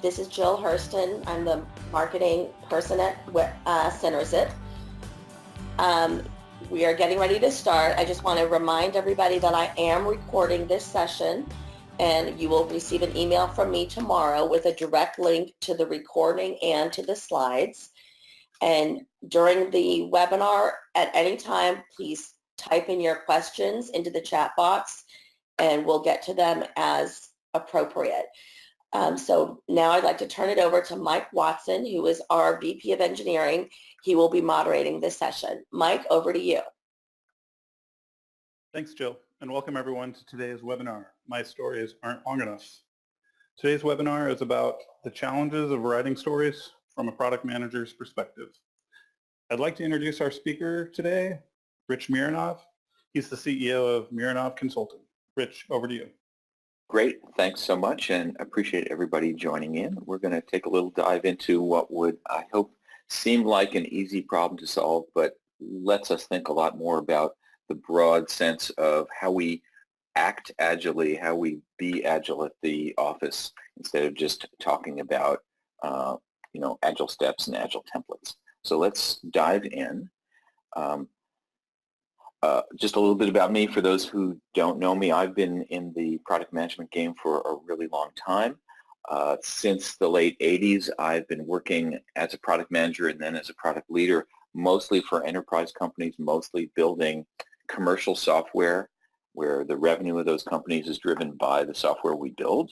This is Jill Hurston. I'm the marketing person at Centerzit. We are getting ready to start. I just want to remind everybody that I am recording this session, and you will receive an email from me tomorrow with a direct link to the recording and to the slides. And during the webinar, at any time, please type in your questions into the chat box, and we'll get to them as appropriate. So now I'd like to turn it over to Mike Watson, who is our VP of Engineering. He will be moderating this session. Mike, over to you. Thanks, Jill, and welcome everyone to today's webinar, My Stories Aren't Long Enough. Today's webinar is about the challenges of writing stories from a product manager's perspective. I'd like to introduce our speaker today, Rich Mironov. He's the CEO of Mironov Consulting. Rich, over to you. Great. Thanks so much, and appreciate everybody joining in. We're going to take a little dive into what would, I hope, seem like an easy problem to solve, but lets us think a lot more about the broad sense of how we act agilely, how we be agile at the office, instead of just talking about, agile steps and agile templates. So let's dive in. Just a little bit about me for those who don't know me. I've been in the product management game for a really long time. Since the late 80s, I've been working as a product manager and then as a product leader, mostly for enterprise companies, mostly building commercial software where the revenue of those companies is driven by the software we build.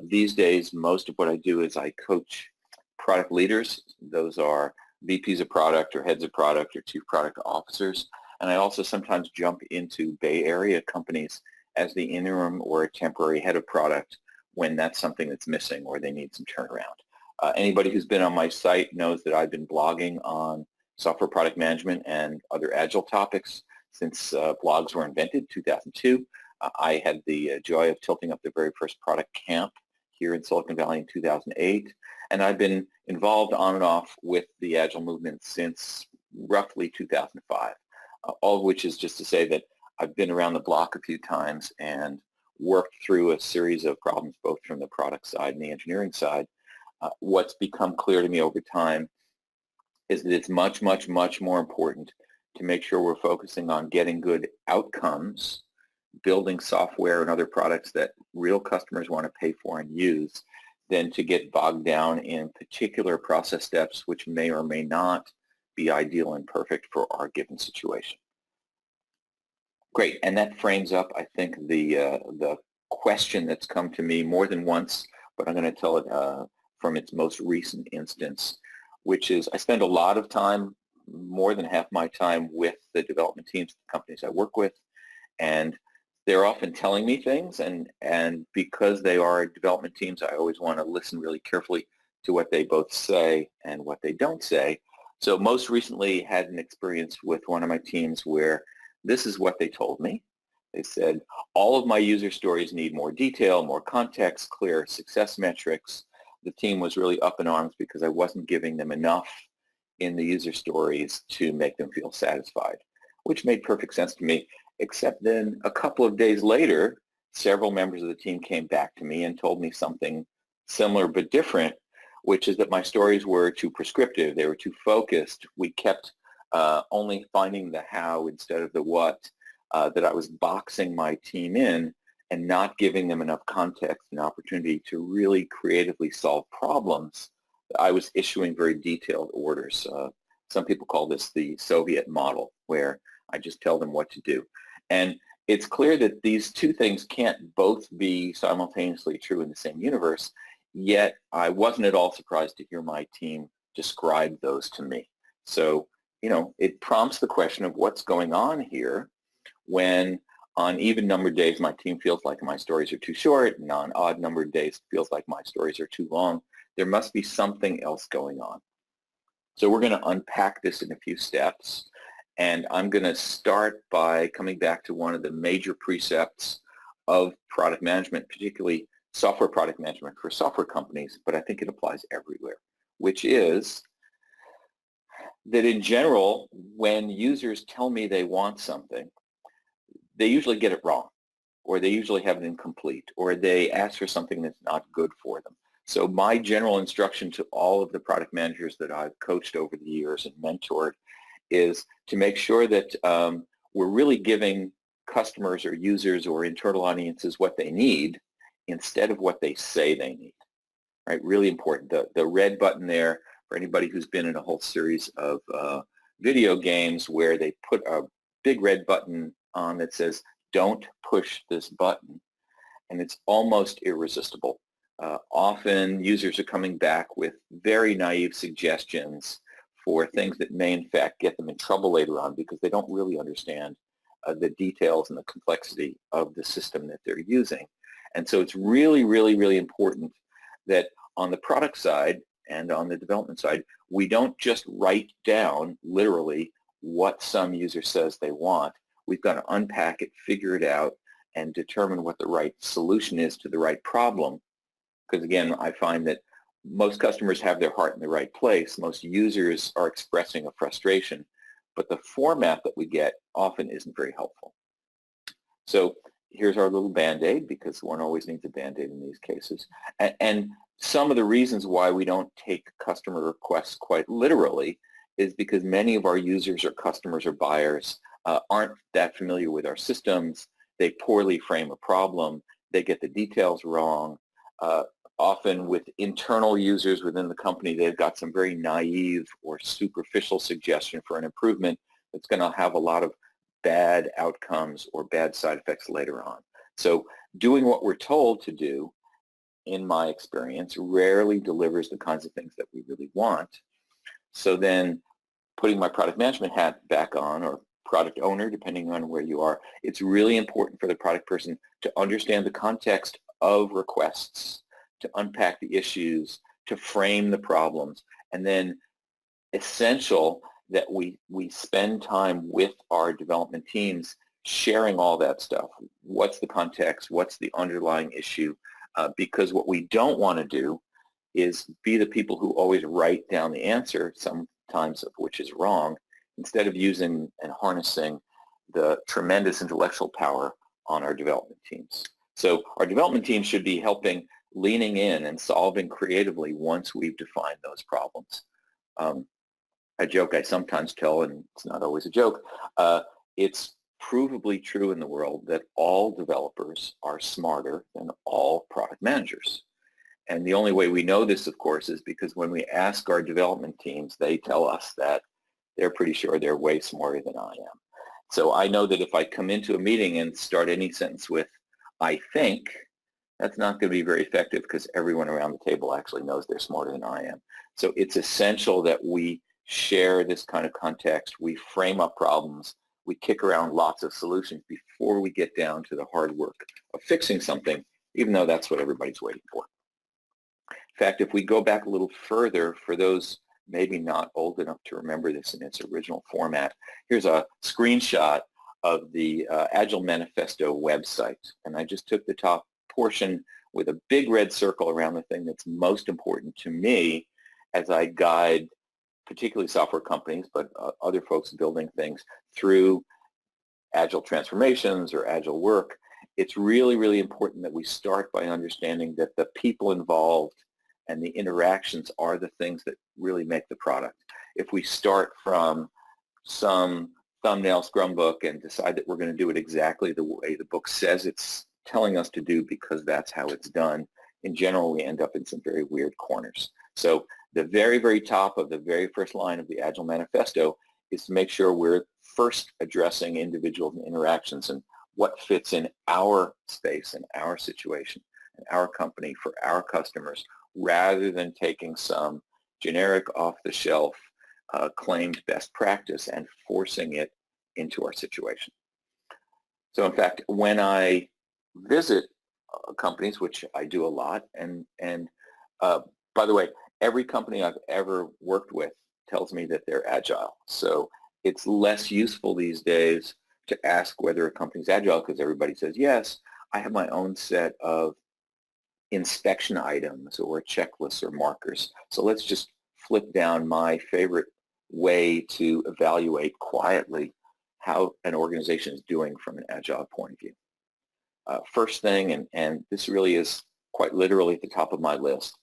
These days, most of what I do is I coach product leaders. Those are VPs of product or heads of product or chief product officers. And I also sometimes jump into Bay Area companies as the interim or a temporary head of product when that's something that's missing or they need some turnaround. Anybody who's been on my site knows that I've been blogging on software product management and other agile topics since blogs were invented, 2002. I had the joy of tilting up the very first product camp here in Silicon Valley in 2008. And I've been involved on and off with the Agile movement since roughly 2005. All of which is just to say that I've been around the block a few times and worked through a series of problems both from the product side and the engineering side. What's become clear to me over time is that it's much, much, much more important to make sure we're focusing on getting good outcomes, building software and other products that real customers want to pay for and use, than to get bogged down in particular process steps which may or may not be ideal and perfect for our given situation. Great, and that frames up, I think, the question that's come to me more than once, but I'm going to tell it from its most recent instance, which is I spend a lot of time, more than half my time, with the development teams, the companies I work with, and they're often telling me things, and because they are development teams, I always want to listen really carefully to what they both say and what they don't say. So most recently had an experience with one of my teams where this is what they told me. They said, all of my user stories need more detail, more context, clear success metrics. The team was really up in arms because I wasn't giving them enough in the user stories to make them feel satisfied, which made perfect sense to me, except then a couple of days later, several members of the team came back to me and told me something similar but different, which is that my stories were too prescriptive, they were too focused. We kept only finding the how instead of the what, that I was boxing my team in and not giving them enough context and opportunity to really creatively solve problems. I was issuing very detailed orders. Some people call this the Soviet model, where I just tell them what to do. And it's clear that these two things can't both be simultaneously true in the same universe. Yet I wasn't at all surprised to hear my team describe those to me. So, it prompts the question of what's going on here when on even numbered days my team feels like my stories are too short, and on odd numbered days it feels like my stories are too long. There must be something else going on. So we're going to unpack this in a few steps, and I'm going to start by coming back to one of the major precepts of product management, particularly software product management for software companies, but I think it applies everywhere, which is that in general, when users tell me they want something, they usually get it wrong, or they usually have it incomplete, or they ask for something that's not good for them. So my general instruction to all of the product managers that I've coached over the years and mentored is to make sure that we're really giving customers or users or internal audiences what they need instead of what they say they need. Right? Really important. The red button there, for anybody who's been in a whole series of video games where they put a big red button on that says, don't push this button, and it's almost irresistible. Often users are coming back with very naive suggestions for things that may in fact get them in trouble later on because they don't really understand the details and the complexity of the system that they're using. And so it's really, really, really important that on the product side and on the development side, we don't just write down literally what some user says they want. We've got to unpack it, figure it out, and determine what the right solution is to the right problem. Because again, I find that most customers have their heart in the right place. Most users are expressing a frustration, but the format that we get often isn't very helpful. So here's our little Band-Aid, because one always needs a Band-Aid in these cases. And some of the reasons why we don't take customer requests quite literally is because many of our users or customers or buyers aren't that familiar with our systems. They poorly frame a problem. They get the details wrong. Often with internal users within the company, they've got some very naive or superficial suggestion for an improvement that's going to have a lot of bad outcomes or bad side effects later on. So doing what we're told to do, in my experience, rarely delivers the kinds of things that we really want. So then putting my product management hat back on, or product owner, depending on where you are, it's really important for the product person to understand the context of requests, to unpack the issues, to frame the problems, and then essential that we spend time with our development teams sharing all that stuff. What's the context? What's the underlying issue? Because what we don't want to do is be the people who always write down the answer, sometimes of which is wrong, instead of using and harnessing the tremendous intellectual power on our development teams. So our development teams should be helping, leaning in and solving creatively once we've defined those problems. A joke I sometimes tell, and it's not always a joke, it's provably true in the world that all developers are smarter than all product managers. And the only way we know this, of course, is because when we ask our development teams, they tell us that they're pretty sure they're way smarter than I am. So I know that if I come into a meeting and start any sentence with, I think, that's not going to be very effective because everyone around the table actually knows they're smarter than I am. So it's essential that we share this kind of context. We frame up problems. We kick around lots of solutions before we get down to the hard work of fixing something, even though that's what everybody's waiting for. In fact, if we go back a little further, for those maybe not old enough to remember this in its original format, here's a screenshot of the Agile Manifesto website. And I just took the top portion with a big red circle around the thing that's most important to me as I guide particularly software companies, but other folks building things through Agile transformations or Agile work. It's really, really important that we start by understanding that the people involved and the interactions are the things that really make the product. If we start from some thumbnail Scrum book and decide that we're going to do it exactly the way the book says it's telling us to do because that's how it's done, in general, we end up in some very weird corners. So the very, very top of the very first line of the Agile Manifesto is to make sure we're first addressing individuals and interactions and what fits in our space and our situation and our company for our customers, rather than taking some generic off-the-shelf claimed best practice and forcing it into our situation. So in fact, when I visit companies, which I do a lot, and by the way, every company I've ever worked with tells me that they're agile. So it's less useful these days to ask whether a company's agile because everybody says yes. I have my own set of inspection items or checklists or markers. So let's just flip down my favorite way to evaluate quietly how an organization is doing from an agile point of view. First thing, and this really is quite literally at the top of my list,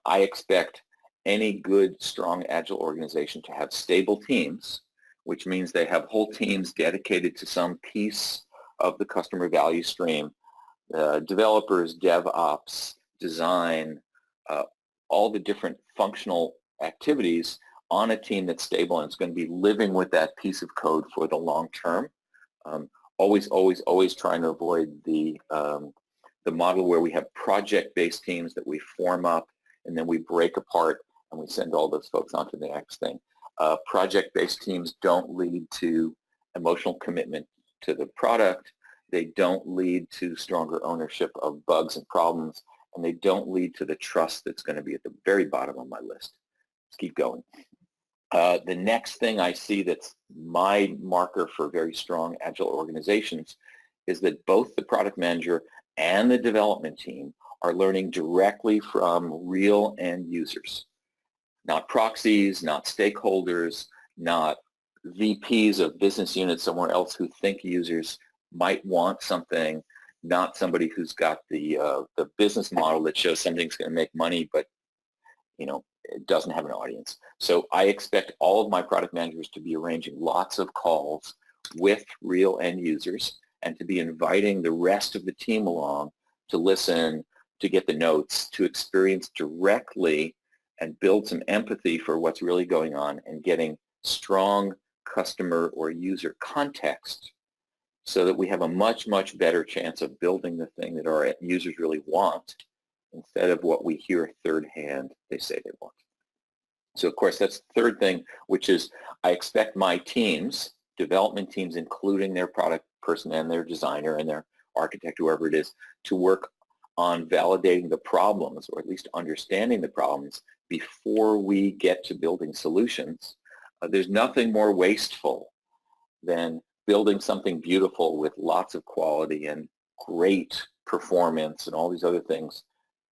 I expect any good, strong, agile organization to have stable teams, which means they have whole teams dedicated to some piece of the customer value stream. Developers, DevOps, design, all the different functional activities on a team that's stable and it's going to be living with that piece of code for the long term. Always trying to avoid the model where we have project-based teams that we form up and then we break apart and we send all those folks on to the next thing. Project-based teams don't lead to emotional commitment to the product. They don't lead to stronger ownership of bugs and problems, and they don't lead to the trust that's going to be at the very bottom of my list. Let's keep going. The next thing I see that's my marker for very strong agile organizations is that both the product manager and the development team are learning directly from real end users. Not proxies, not stakeholders, not VPs of business units somewhere else who think users might want something, not somebody who's got the business model that shows something's going to make money, but it doesn't have an audience. So I expect all of my product managers to be arranging lots of calls with real end users and to be inviting the rest of the team along to listen, to get the notes, to experience directly and build some empathy for what's really going on and getting strong customer or user context so that we have a much, much better chance of building the thing that our users really want instead of what we hear third hand they say they want. So of course that's the third thing, which is I expect my teams, development teams, including their product person and their designer and their architect, whoever it is, to work on validating the problems or at least understanding the problems before we get to building solutions. There's nothing more wasteful than building something beautiful with lots of quality and great performance and all these other things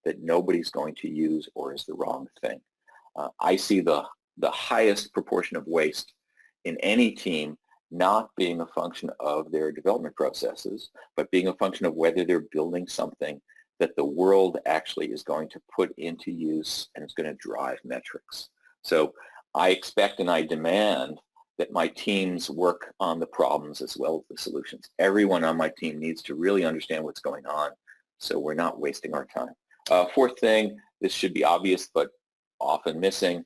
that nobody's going to use or is the wrong thing. I see the highest proportion of waste in any team not being a function of their development processes, but being a function of whether they're building something that the world actually is going to put into use and it's going to drive metrics. So I expect and I demand that my teams work on the problems as well as the solutions. Everyone on my team needs to really understand what's going on so we're not wasting our time. Fourth thing, this should be obvious but often missing,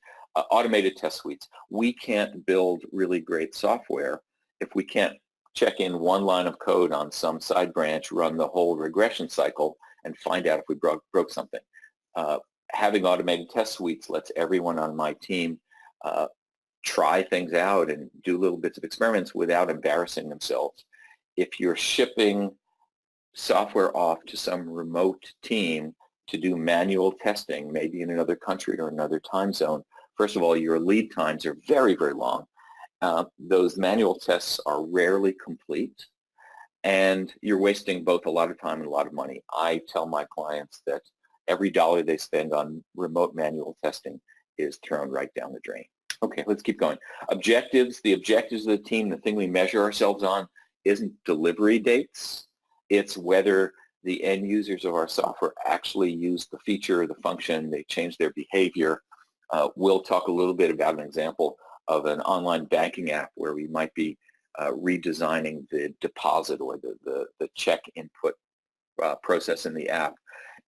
automated test suites. We can't build really great software if we can't check in one line of code on some side branch, run the whole regression cycle, and find out if we broke something. Having automated test suites lets everyone on my team try things out and do little bits of experiments without embarrassing themselves. If you're shipping software off to some remote team to do manual testing, maybe in another country or another time zone, first of all, your lead times are very, very long. Those manual tests are rarely complete, and you're wasting both a lot of time and a lot of money. I tell my clients that every dollar they spend on remote manual testing is thrown right down the drain. Okay, let's keep going. Objectives, the objectives of the team, the thing we measure ourselves on isn't delivery dates. It's whether the end users of our software actually use the feature or the function, they change their behavior. We'll talk a little bit about an example of an online banking app where we might be redesigning the deposit or the check input process in the app.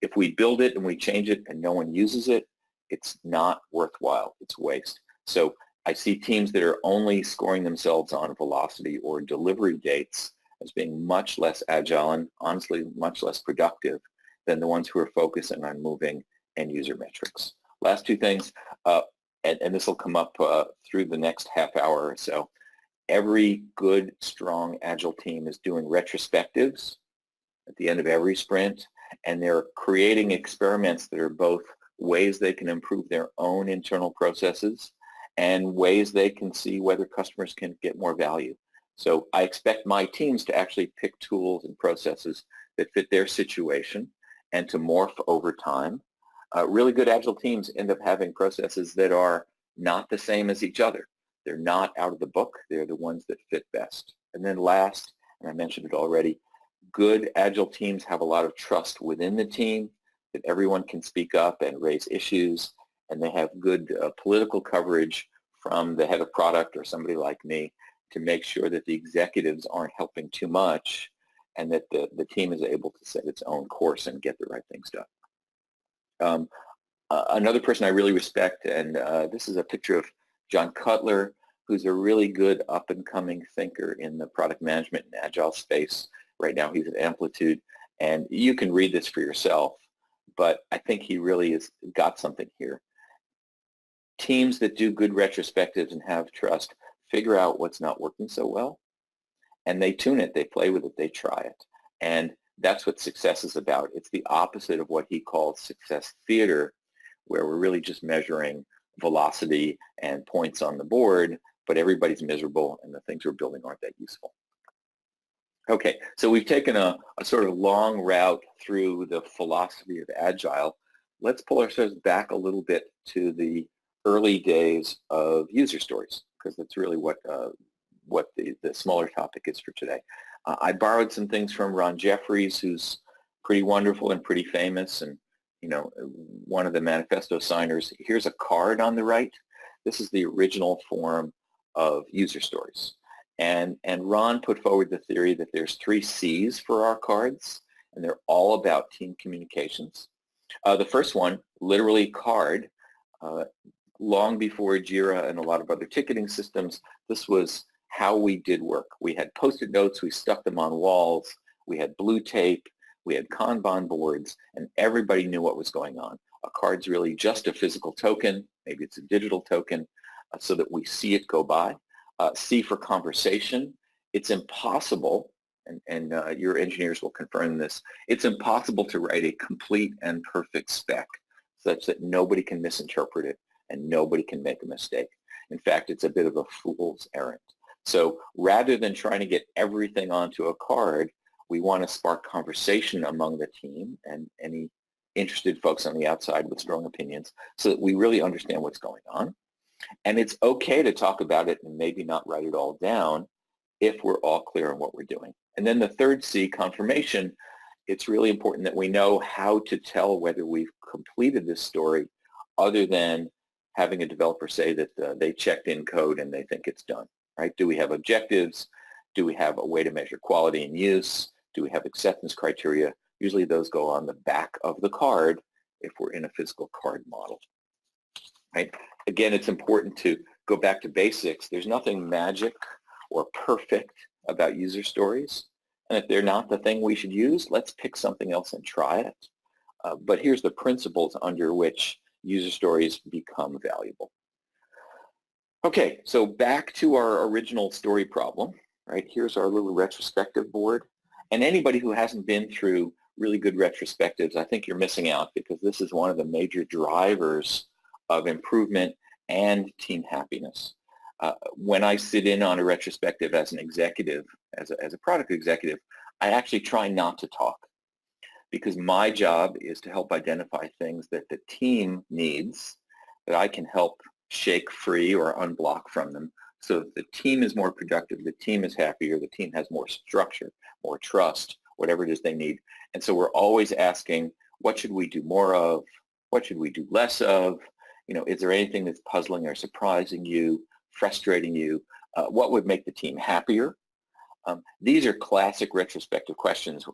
If we build it and we change it and no one uses it, it's not worthwhile. It's waste. So I see teams that are only scoring themselves on velocity or delivery dates as being much less agile and honestly much less productive than the ones who are focusing on moving end user metrics. Last two things, and this will come up through the next half hour or so. Every good, strong, agile team is doing retrospectives at the end of every sprint, and they're creating experiments that are both ways they can improve their own internal processes and ways they can see whether customers can get more value. So I expect my teams to actually pick tools and processes that fit their situation and to morph over time. Really good agile teams end up having processes that are not the same as each other. They're not out of the book. They're the ones that fit best. And then last, and I mentioned it already, good agile teams have a lot of trust within the team. that everyone can speak up and raise issues, and they have good political coverage from the head of product or somebody like me to make sure that the executives aren't helping too much and that the team is able to set its own course and get the right things done. Another person I really respect, and this is a picture of John Cutler, who's a really good up-and-coming thinker in the product management and Agile space. Right now he's at Amplitude, and you can read this for yourself, but I think he really has got something here. Teams that do good retrospectives and have trust figure out what's not working so well, and they tune it, they play with it, they try it. And that's what success is about. It's the opposite of what he calls success theater, where we're really just measuring velocity and points on the board, but everybody's miserable and the things we're building aren't that useful. Okay, so we've taken a sort of long route through the philosophy of Agile. Let's pull ourselves back a little bit to the early days of user stories, because that's really what the smaller topic is for today. I borrowed some things from Ron Jeffries, who's pretty wonderful and pretty famous, and one of the manifesto signers. Here's a card on the right. This is the original form of user stories. And Ron put forward the theory that there's 3 C's for our cards, and they're all about team communications. The first one, literally card, long before Jira and a lot of other ticketing systems, this was how we did work. We had Post-it notes, we stuck them on walls, we had blue tape, we had Kanban boards, and everybody knew what was going on. A card's really just a physical token, maybe it's a digital token, so that we see it go by. C for conversation. It's impossible, and your engineers will confirm this, it's impossible to write a complete and perfect spec such that nobody can misinterpret it and nobody can make a mistake. In fact, it's a bit of a fool's errand. So rather than trying to get everything onto a card, we want to spark conversation among the team and any interested folks on the outside with strong opinions so that we really understand what's going on. And it's okay to talk about it and maybe not write it all down if we're all clear on what we're doing. And then the third C, confirmation, it's really important that we know how to tell whether we've completed this story other than having a developer say that they checked in code and they think it's done, right? Do we have objectives? Do we have a way to measure quality and use? Do we have acceptance criteria? Usually those go on the back of the card if we're in a physical card model, right? Again, it's important to go back to basics. There's nothing magic or perfect about user stories. And if they're not the thing we should use, let's pick something else and try it. But here's the principles under which user stories become valuable. Okay, so back to our original story problem, right? Here's our little retrospective board. And anybody who hasn't been through really good retrospectives, I think you're missing out, because this is one of the major drivers of improvement and team happiness. When I sit in on a retrospective as an executive, as a product executive, I actually try not to talk, because my job is to help identify things that the team needs that I can help shake free or unblock from them so that the team is more productive, the team is happier, the team has more structure, more trust, whatever it is they need. And so we're always asking, what should we do more of? What should we do less of? Is there anything that's puzzling or surprising you, frustrating you? What would make the team happier? These are classic retrospective questions,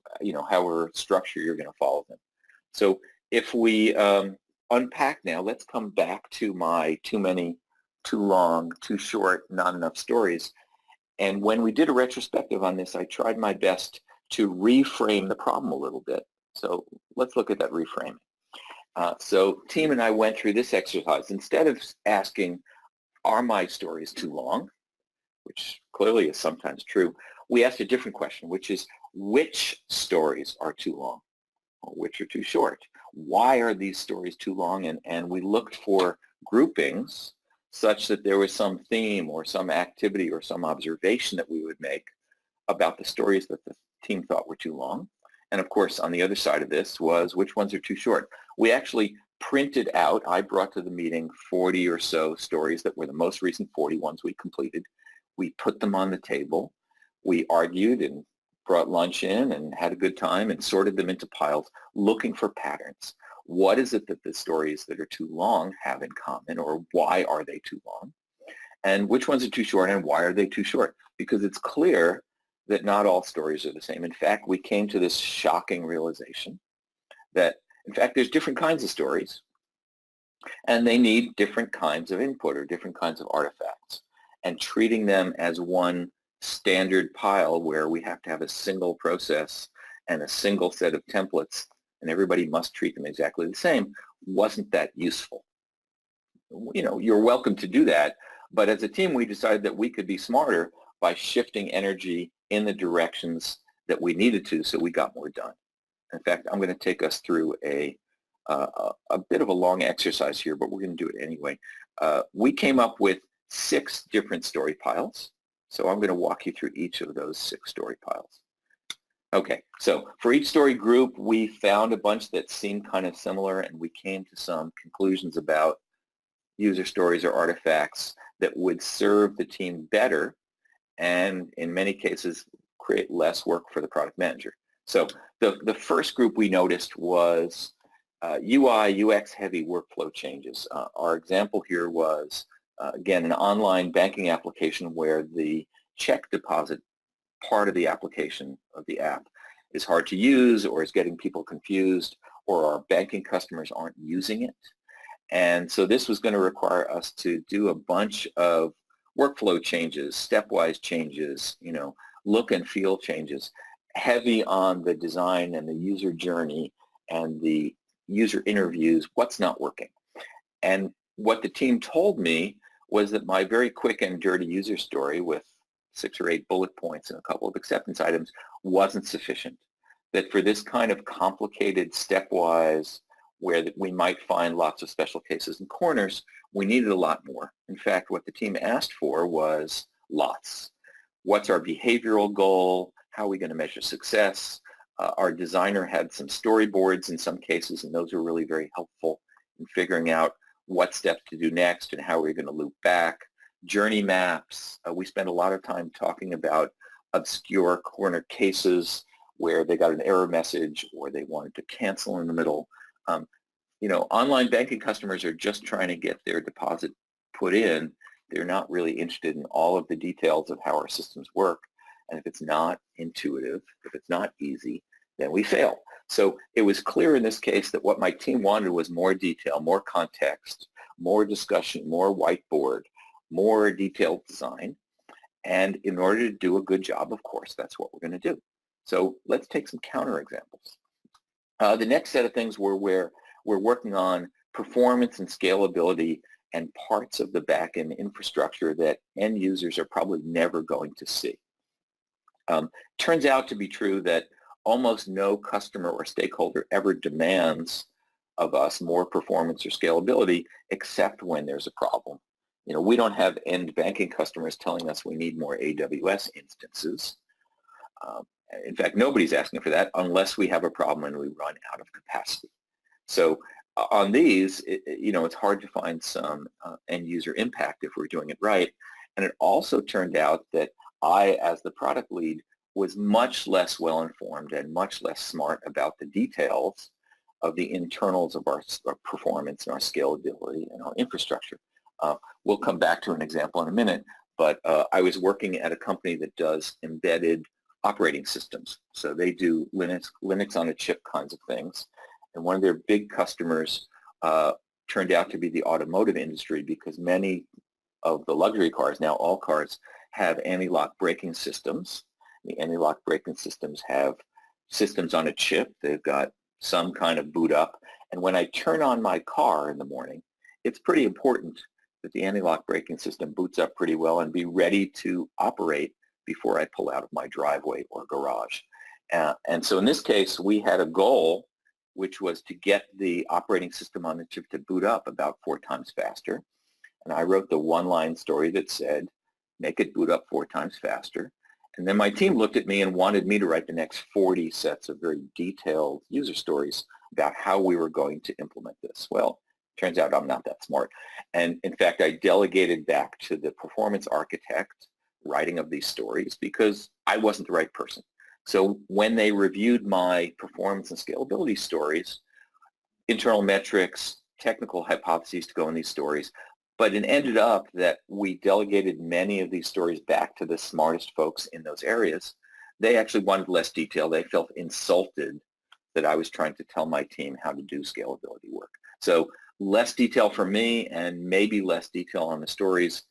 however structure you're going to follow them. So if we unpack now, let's come back to my too many, too long, too short, not enough stories. And when we did a retrospective on this, I tried my best to reframe the problem a little bit. So let's look at that reframing. So team and I went through this exercise. Instead of asking, are my stories too long, which clearly is sometimes true, we asked a different question, which is, which stories are too long, or which are too short? Why are these stories too long? And we looked for groupings such that there was some theme or some activity or some observation that we would make about the stories that the team thought were too long. And of course, on the other side of this was, which ones are too short? We actually printed out, I brought to the meeting 40 or so stories that were the most recent 40 ones we completed. We put them on the table. We argued and brought lunch in and had a good time and sorted them into piles, looking for patterns. What is it that the stories that are too long have in common, or why are they too long? And which ones are too short, and why are they too short? Because it's clear that not all stories are the same. In fact, we came to this shocking realization that, in fact, there's different kinds of stories, and they need different kinds of input or different kinds of artifacts. And treating them as one standard pile where we have to have a single process and a single set of templates, and everybody must treat them exactly the same, wasn't that useful. You know, you're welcome to do that, but as a team, we decided that we could be smarter by shifting energy in the directions that we needed to, so we got more done. In fact, I'm going to take us through a bit of a long exercise here, but we're going to do it anyway. We came up with 6 different story piles, so I'm going to walk you through each of those 6 story piles. Okay, so for each story group, we found a bunch that seemed kind of similar, and we came to some conclusions about user stories or artifacts that would serve the team better and in many cases create less work for the product manager. So the first group we noticed was UI, UX heavy workflow changes. Our example here was, again, an online banking application where the check deposit part of the application of the app is hard to use or is getting people confused, or our banking customers aren't using it. And so this was going to require us to do a bunch of workflow changes, stepwise changes, you know, look and feel changes, heavy on the design and the user journey and the user interviews, what's not working. And what the team told me was that my very quick and dirty user story with 6 or 8 bullet points and a couple of acceptance items wasn't sufficient. That for this kind of complicated stepwise, where we might find lots of special cases and corners, we needed a lot more. In fact, what the team asked for was lots. What's our behavioral goal? How are we going to measure success? Our designer had some storyboards in some cases, and those were really very helpful in figuring out what steps to do next and how we're going to loop back. Journey maps. We spent a lot of time talking about obscure corner cases where they got an error message or they wanted to cancel in the middle. You know, online banking customers are just trying to get their deposit put in. They're not really interested in all of the details of how our systems work. And if it's not intuitive, if it's not easy, then we fail. So it was clear in this case that what my team wanted was more detail, more context, more discussion, more whiteboard, more detailed design. And in order to do a good job, of course, that's what we're going to do. So let's take some counterexamples. The next set of things were where we're working on performance and scalability and parts of the backend infrastructure that end users are probably never going to see. Turns out to be true that almost no customer or stakeholder ever demands of us more performance or scalability except when there's a problem. You know, we don't have end banking customers telling us we need more AWS instances. In fact, nobody's asking for that unless we have a problem and we run out of capacity. So on these, you know, it's hard to find some end user impact if we're doing it right. And it also turned out that I, as the product lead, was much less well-informed and much less smart about the details of the internals of our performance and our scalability and our infrastructure. We'll come back to an example in a minute, but I was working at a company that does embedded operating systems. So they do Linux on a chip kinds of things. And one of their big customers turned out to be the automotive industry because many of the luxury cars, now all cars, have anti-lock braking systems. The anti-lock braking systems have systems on a chip. They've got some kind of boot up. And when I turn on my car in the morning, it's pretty important that the anti-lock braking system boots up pretty well and be ready to operate before I pull out of my driveway or garage. And so in this case, we had a goal, which was to get the operating system on the chip to boot up about 4 times faster. And I wrote the one-line story that said, make it boot up 4 times faster. And then my team looked at me and wanted me to write the next 40 sets of very detailed user stories about how we were going to implement this. Well, turns out I'm not that smart. And in fact, I delegated back to the performance architect writing of these stories because I wasn't the right person. So when they reviewed my performance and scalability stories, internal metrics, technical hypotheses to go in these stories, but it ended up that we delegated many of these stories back to the smartest folks in those areas. They actually wanted less detail. They felt insulted that I was trying to tell my team how to do scalability work. So less detail from me and maybe less detail on the stories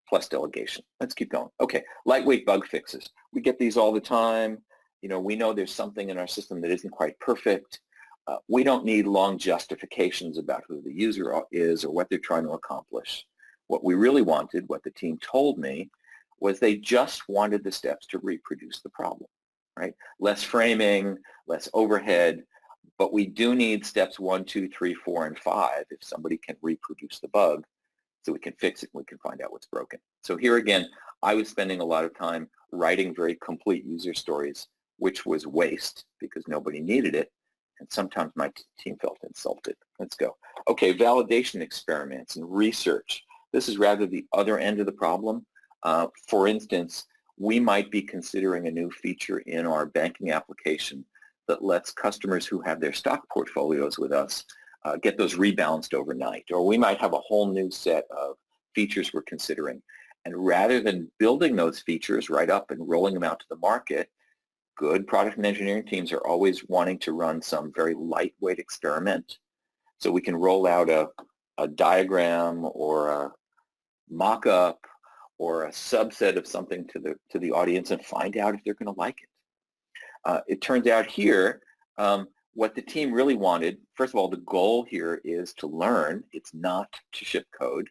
plus delegation. Let's keep going. Okay, lightweight bug fixes. We get these all the time. You know, we know there's something in our system that isn't quite perfect. We don't need long justifications about who the user is or what they're trying to accomplish. What we really wanted, what the team told me, was they just wanted the steps to reproduce the problem, right? Less framing, less overhead, but we do need steps 1, 2, 3, 4, and 5 if somebody can reproduce the bug so we can fix it and we can find out what's broken. So here again, I was spending a lot of time writing very complete user stories, which was waste because nobody needed it. And sometimes my team felt insulted. Let's go. Okay, validation experiments and research. This is rather the other end of the problem. For instance, we might be considering a new feature in our banking application that lets customers who have their stock portfolios with us get those rebalanced overnight. Or we might have a whole new set of features we're considering. And rather than building those features right up and rolling them out to the market, good product and engineering teams are always wanting to run some very lightweight experiment. So we can roll out a diagram or a mock-up or a subset of something to the audience and find out if they're going to like it. It turns out here, what the team really wanted, first of all, the goal here is to learn. It's not to ship code.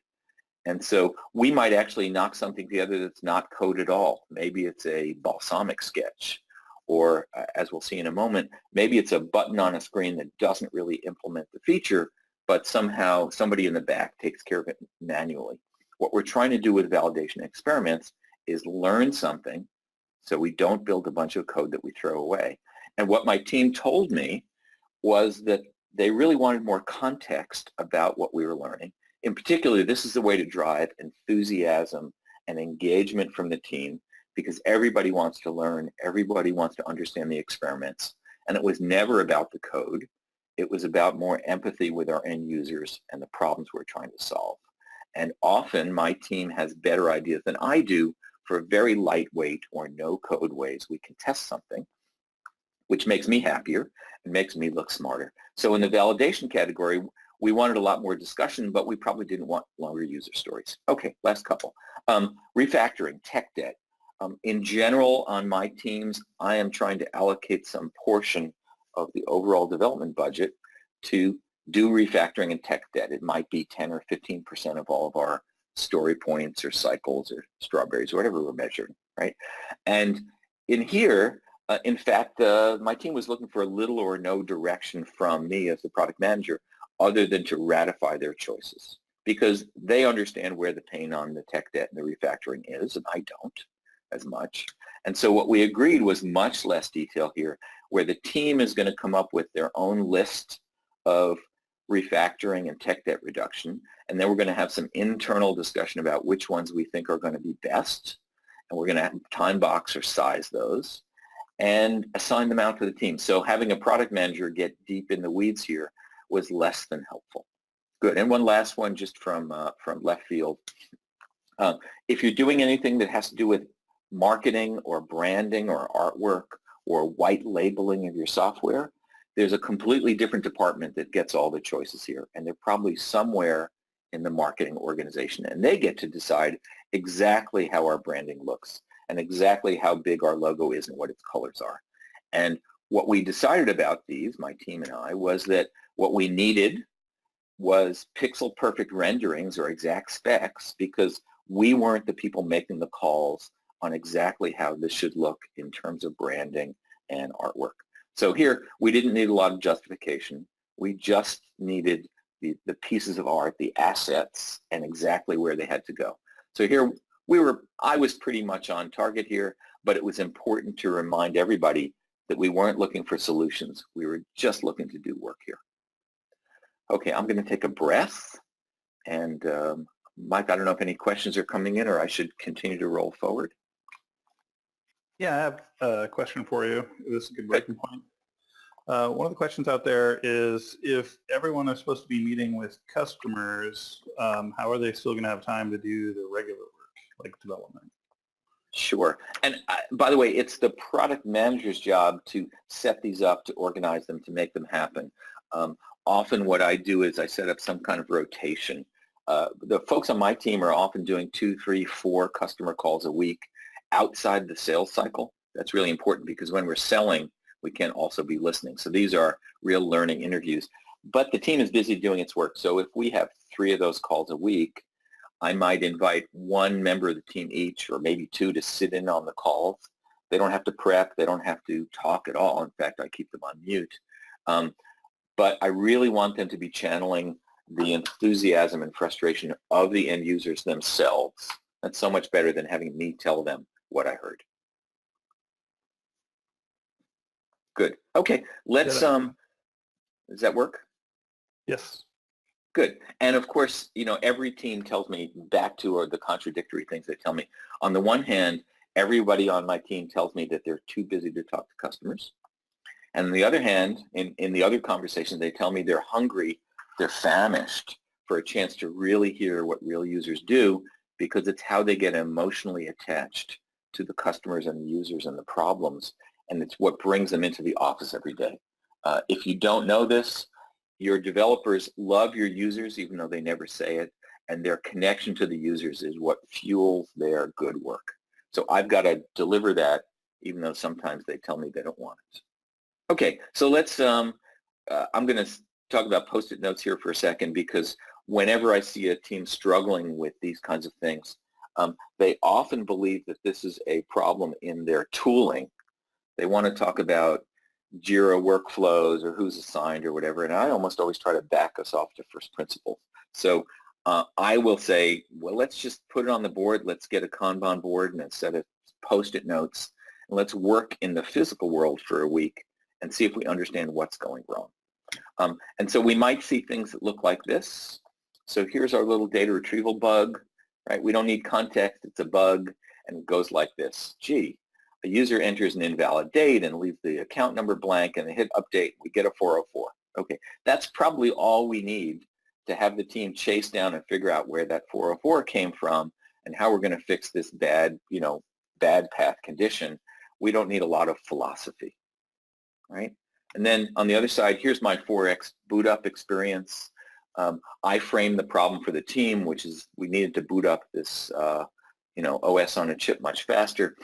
And so we might actually knock something together that's not code at all. Maybe it's a balsamic sketch. Or, as we'll see in a moment, maybe it's a button on a screen that doesn't really implement the feature, but somehow somebody in the back takes care of it manually. What we're trying to do with validation experiments is learn something so we don't build a bunch of code that we throw away. And what my team told me was that they really wanted more context about what we were learning. In particular, this is the way to drive enthusiasm and engagement from the team, because everybody wants to learn, everybody wants to understand the experiments, and it was never about the code. It was about more empathy with our end users and the problems we're trying to solve. And often my team has better ideas than I do for very lightweight or no code ways we can test something, which makes me happier and makes me look smarter. So in the validation category, we wanted a lot more discussion, but we probably didn't want longer user stories. Okay, last couple. Refactoring, tech debt. In general, on my teams, I am trying to allocate some portion of the overall development budget to do refactoring and tech debt. It might be 10 or 15% of all of our story points or cycles or strawberries or whatever we're measuring, right? And in here, in fact, my team was looking for a little or no direction from me as the product manager other than to ratify their choices because they understand where the pain on the tech debt and the refactoring is, and I don't as much. And so what we agreed was much less detail here, where the team is going to come up with their own list of refactoring and tech debt reduction, and then we're going to have some internal discussion about which ones we think are going to be best, and we're going to time box or size those, and assign them out to the team. So having a product manager get deep in the weeds here was less than helpful. Good. And one last one just from left field. If you're doing anything that has to do with marketing or branding or artwork or white labeling of your software, there's a completely different department that gets all the choices here, and they're probably somewhere in the marketing organization, and they get to decide exactly how our branding looks and exactly how big our logo is and what its colors are. And what we decided about these, my team and I, was that what we needed was pixel perfect renderings or exact specs because we weren't the people making the calls on exactly how this should look in terms of branding and artwork. So here, we didn't need a lot of justification. We just needed the pieces of art, the assets, and exactly where they had to go. So here, I was pretty much on target here, but it was important to remind everybody that we weren't looking for solutions. We were just looking to do work here. Okay, I'm going to take a breath. And Mike, I don't know if any questions are coming in or I should continue to roll forward. Yeah, I have a question for you. This is a good breaking point. One of the questions out there is if everyone is supposed to be meeting with customers, how are they still going to have time to do the regular work, like development? Sure. And by the way, it's the product manager's job to set these up, to organize them, to make them happen. Often what I do is I set up some kind of rotation. The folks on my team are often doing 2, 3, 4 customer calls a week outside the sales cycle. That's really important because when we're selling, we can also be listening. So these are real learning interviews. But the team is busy doing its work. So if we have 3 of those calls a week, I might invite 1 member of the team each, or maybe 2, to sit in on the calls. They don't have to prep. They don't have to talk at all. In fact, I keep them on mute. But I really want them to be channeling the enthusiasm and frustration of the end users themselves. That's so much better than having me tell them what I heard. Good. Okay, let's, does that work? Yes. Good. And of course, every team tells me back to, or the contradictory things they tell me. On the one hand, everybody on my team tells me that they're too busy to talk to customers. And on the other hand, in the other conversations, they tell me they're hungry, they're famished for a chance to really hear what real users do, because it's how they get emotionally attached to the customers and the users and the problems. And it's what brings them into the office every day. If you don't know this, your developers love your users, even though they never say it, and their connection to the users is what fuels their good work. So I've got to deliver that, even though sometimes they tell me they don't want it. Okay, so let's, I'm going to talk about Post-it notes here for a second, because whenever I see a team struggling with these kinds of things, they often believe that this is a problem in their tooling. They want to talk about Jira workflows or who's assigned or whatever, and I almost always try to back us off to first principles. So I will say, well, let's just put it on the board. Let's get a Kanban board and a set of Post-it notes, and let's work in the physical world for a week and see if we understand what's going wrong. And so we might see things that look like this. So here's our little data retrieval bug, right? We don't need context. It's a bug, and it goes like this. Gee, a user enters an invalid date and leaves the account number blank, and they hit update. We get a 404. Okay, that's probably all we need to have the team chase down and figure out where that 404 came from and how we're going to fix this bad, bad path condition. We don't need a lot of philosophy, right? And then on the other side, here's my 4x boot up experience. I framed the problem for the team, which is we needed to boot up this, OS on a chip much faster.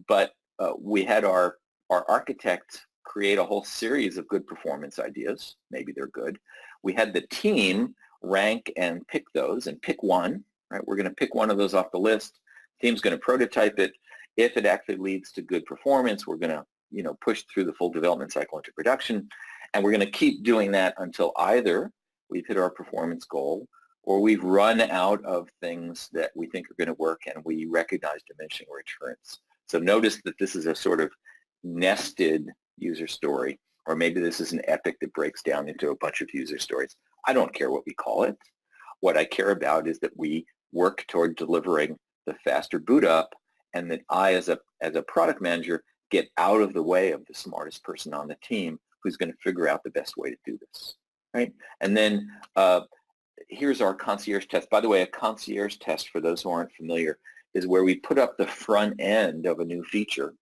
But we had our architect create a whole series of good performance ideas. Maybe they're good. We had the team rank and pick those and pick one, right? We're going to pick one of those off the list. Team's going to prototype it. If it actually leads to good performance, we're going to, push through the full development cycle into production. And we're going to keep doing that until either we've hit our performance goal or we've run out of things that we think are going to work and we recognize diminishing returns. So notice that this is a sort of nested user story, or maybe this is an epic that breaks down into a bunch of user stories. I don't care what we call it. What I care about is that we work toward delivering the faster boot up, and that I, as a product manager, get out of the way of the smartest person on the team who's going to figure out the best way to do this, right? And then here's our concierge test. By the way, a concierge test, for those who aren't familiar, is where we put up the front end of a new feature,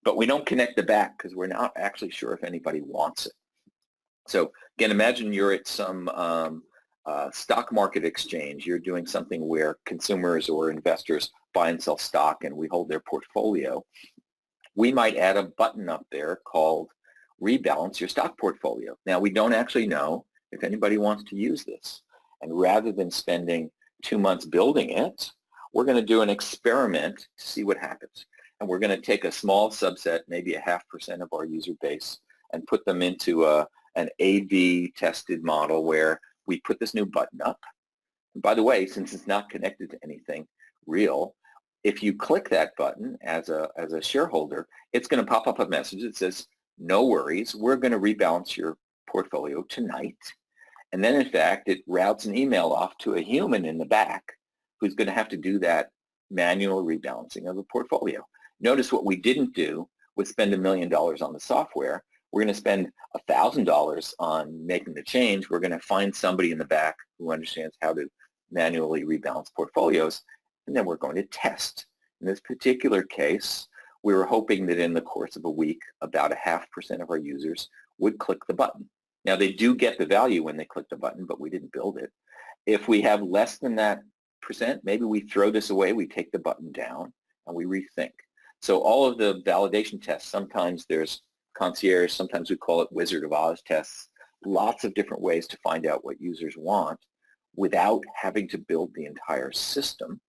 but we don't connect the back because we're not actually sure if anybody wants it. So again, imagine you're at some stock market exchange. You're doing something where consumers or investors buy and sell stock, and we hold their portfolio. We might add a button up there called Rebalance Your Stock Portfolio. Now, we don't actually know if anybody wants to use this. And rather than spending 2 months building it, we're going to do an experiment to see what happens. And we're going to take a small subset, maybe 0.5% of our user base, and put them into an A/B tested model where we put this new button up. And by the way, since it's not connected to anything real, if you click that button as a shareholder, it's going to pop up a message that says, no worries, we're going to rebalance your portfolio tonight. And then, in fact, it routes an email off to a human in the back who's going to have to do that manual rebalancing of the portfolio. Notice what we didn't do was spend $1 million on the software. we're going to spend $1,000 on making the change. We're going to find somebody in the back who understands how to manually rebalance portfolios, and then we're going to test. In this particular case, we were hoping that in the course of a week, about 0.5% of our users would click the button. Now, they do get the value when they click the button, but we didn't build it. If we have less than that percent, maybe we throw this away, we take the button down, and we rethink. So all of the validation tests, sometimes there's concierge, sometimes we call it Wizard of Oz tests, lots of different ways to find out what users want without having to build the entire system.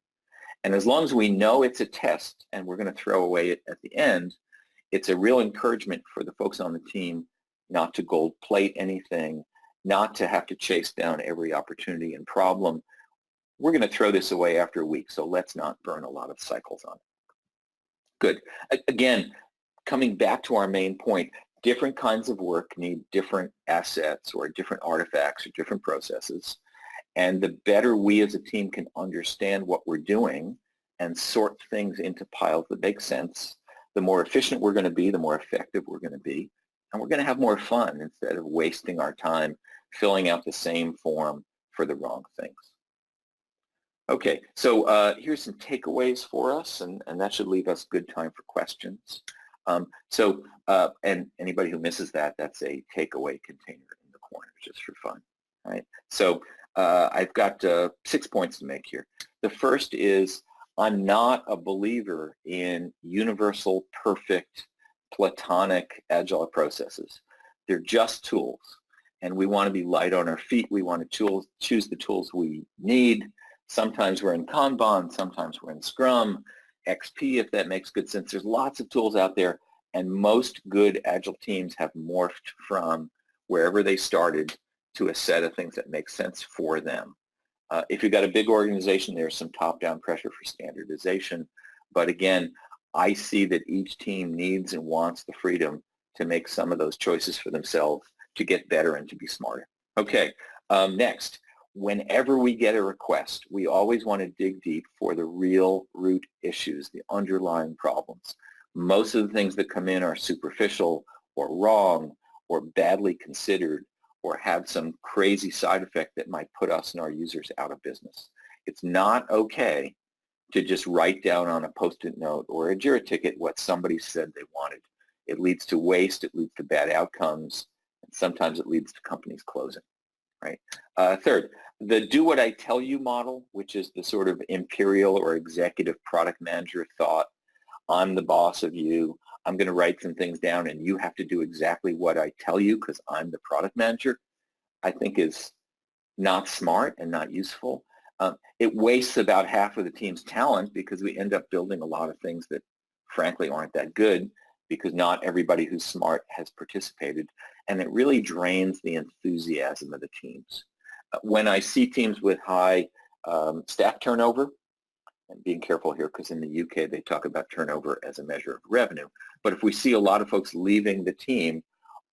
And as long as we know it's a test and we're going to throw away it at the end, it's a real encouragement for the folks on the team not to gold plate anything, not to have to chase down every opportunity and problem. We're going to throw this away after a week, so let's not burn a lot of cycles on it. Good. Again, coming back to our main point, different kinds of work need different assets or different artifacts or different processes. And the better we as a team can understand what we're doing and sort things into piles that make sense, the more efficient we're going to be, the more effective we're going to be, and we're going to have more fun instead of wasting our time filling out the same form for the wrong things. Okay, so here's some takeaways for us, and that should leave us good time for questions. And anybody who misses that, that's a takeaway container in the corner just for fun. All right, so I've got 6 points to make here. The first is I'm not a believer in universal, perfect, platonic agile processes. They're just tools, and we want to be light on our feet. We want to choose the tools we need. Sometimes we're in Kanban, sometimes we're in Scrum, XP if that makes good sense. There's lots of tools out there, and most good agile teams have morphed from wherever they started to a set of things that make sense for them. If you've got a big organization, there's some top-down pressure for standardization. But again, I see that each team needs and wants the freedom to make some of those choices for themselves to get better and to be smarter. Okay, next, whenever we get a request, we always want to dig deep for the real root issues, the underlying problems. Most of the things that come in are superficial or wrong or badly considered or have some crazy side effect that might put us and our users out of business. It's not okay to just write down on a Post-it note or a Jira ticket what somebody said they wanted. It leads to waste, it leads to bad outcomes, and sometimes it leads to companies closing, right? Third, the do what I tell you model, which is the sort of imperial or executive product manager thought, I'm the boss of you, I'm going to write some things down and you have to do exactly what I tell you because I'm the product manager, I think is not smart and not useful. It wastes about half of the team's talent because we end up building a lot of things that frankly aren't that good because not everybody who's smart has participated, and it really drains the enthusiasm of the teams. When I see teams with high staff turnover, and being careful here because in the UK they talk about turnover as a measure of revenue, but if we see a lot of folks leaving the team,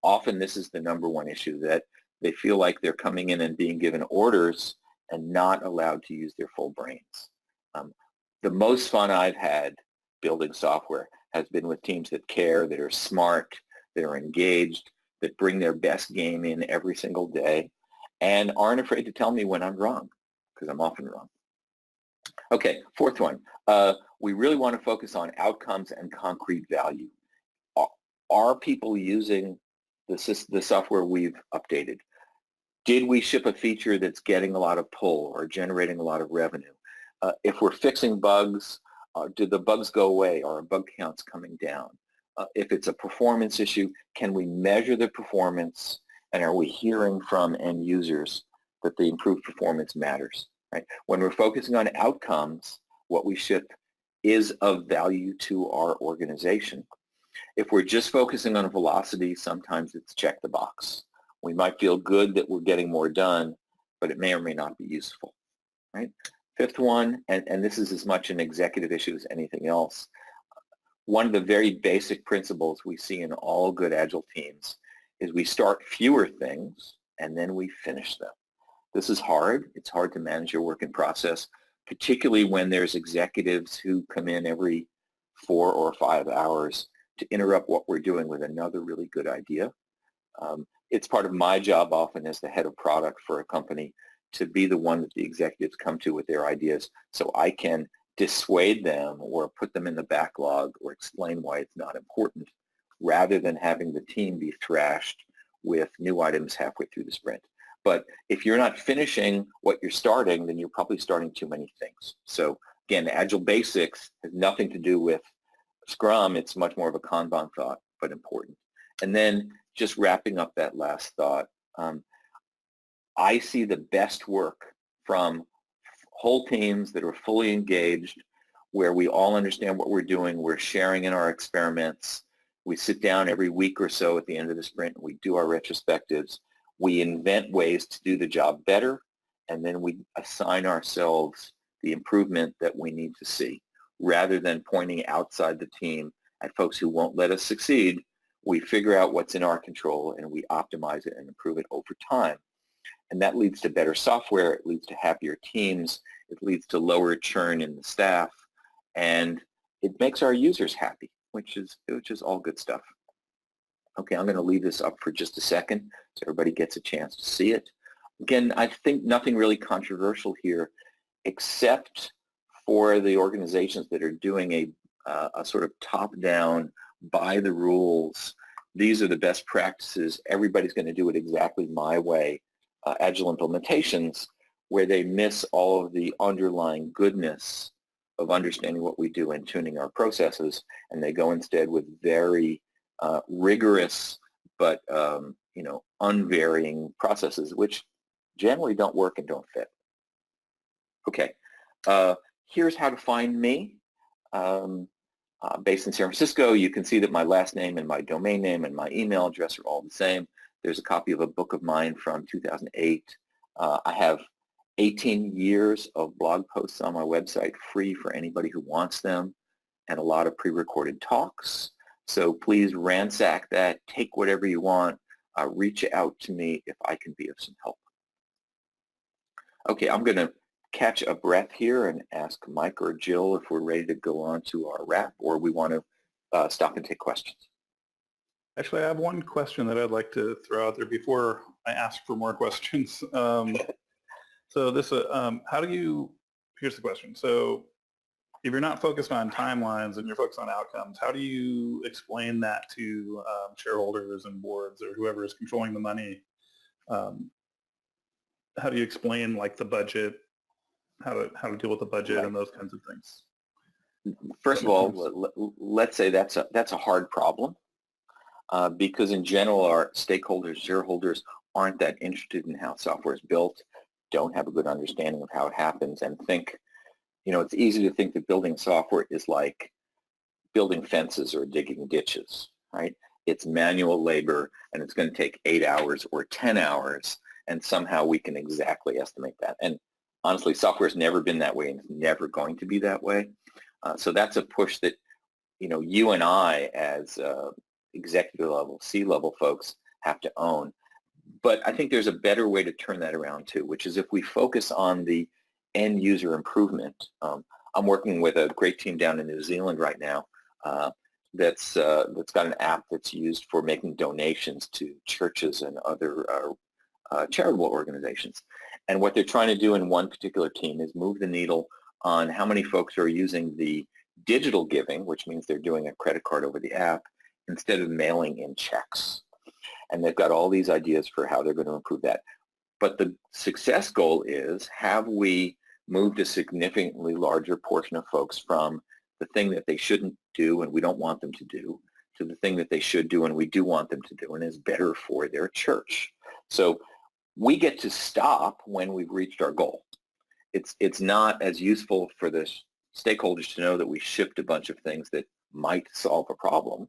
often this is the number one issue, that they feel like they're coming in and being given orders and not allowed to use their full brains. The most fun I've had building software has been with teams that care, that are smart, that are engaged, that bring their best game in every single day and aren't afraid to tell me when I'm wrong, because I'm often wrong. Okay, fourth one. We really want to focus on outcomes and concrete value. Are people using the software we've updated? Did we ship a feature that's getting a lot of pull or generating a lot of revenue? If we're fixing bugs, did the bugs go away? Are our bug counts coming down? If it's a performance issue, can we measure the performance, and are we hearing from end users that the improved performance matters? Right? When we're focusing on outcomes, what we ship is of value to our organization. If we're just focusing on velocity, sometimes it's check the box. We might feel good that we're getting more done, but it may or may not be useful. Right? Fifth one, and this is as much an executive issue as anything else, one of the very basic principles we see in all good Agile teams is we start fewer things and then we finish them. This is hard. It's hard to manage your work in process, particularly when there's executives who come in every 4 or 5 hours to interrupt what we're doing with another really good idea. It's part of my job often as the head of product for a company to be the one that the executives come to with their ideas so I can dissuade them or put them in the backlog or explain why it's not important rather than having the team be thrashed with new items halfway through the sprint. But if you're not finishing what you're starting, then you're probably starting too many things. So again, Agile Basics has nothing to do with Scrum. It's much more of a Kanban thought, but important. And then just wrapping up that last thought, I see the best work from whole teams that are fully engaged, where we all understand what we're doing, we're sharing in our experiments, we sit down every week or so at the end of the sprint, we do our retrospectives, we invent ways to do the job better, and then we assign ourselves the improvement that we need to see. Rather than pointing outside the team at folks who won't let us succeed, we figure out what's in our control and we optimize it and improve it over time. And that leads to better software, it leads to happier teams, it leads to lower churn in the staff, and it makes our users happy, which is all good stuff. Okay, I'm going to leave this up for just a second so everybody gets a chance to see it. Again, I think nothing really controversial here except for the organizations that are doing a sort of top-down, by the rules, these are the best practices, everybody's going to do it exactly my way, Agile implementations, where they miss all of the underlying goodness of understanding what we do and tuning our processes, and they go instead with very rigorous but unvarying processes, which generally don't work and don't fit. Okay, here's how to find me. Based in San Francisco, you can see that my last name and my domain name and my email address are all the same. There's a copy of a book of mine from 2008. I have 18 years of blog posts on my website free for anybody who wants them, and a lot of pre-recorded talks. So please ransack that, take whatever you want, reach out to me if I can be of some help. Okay, I'm going to catch a breath here and ask Mike or Jill if we're ready to go on to our wrap, or we want to stop and take questions. Actually, I have one question that I'd like to throw out there before I ask for more questions. So this, here's the question. So if you're not focused on timelines and you're focused on outcomes, how do you explain that to shareholders and boards or whoever is controlling the money? How do you explain like the budget, how to deal with the budget and those kinds of things? First of all, let's say that's a hard problem because in general our stakeholders, shareholders aren't that interested in how software is built, don't have a good understanding of how it happens, and think, it's easy to think that building software is like building fences or digging ditches, right? It's manual labor and it's going to take 8 hours or 10 hours, and somehow we can exactly estimate that. And honestly, software's never been that way and it's never going to be that way. So that's a push that, you and I as executive level, C-level folks have to own. But I think there's a better way to turn that around too, which is if we focus on the end user improvement. I'm working with a great team down in New Zealand right now that's got an app that's used for making donations to churches and other charitable organizations. And what they're trying to do in one particular team is move the needle on how many folks are using the digital giving, which means they're doing a credit card over the app, instead of mailing in checks. And they've got all these ideas for how they're going to improve that. But the success goal is, have we moved a significantly larger portion of folks from the thing that they shouldn't do and we don't want them to do, to the thing that they should do and we do want them to do and is better for their church. So we get to stop when we've reached our goal. It's not as useful for the stakeholders to know that we shipped a bunch of things that might solve a problem.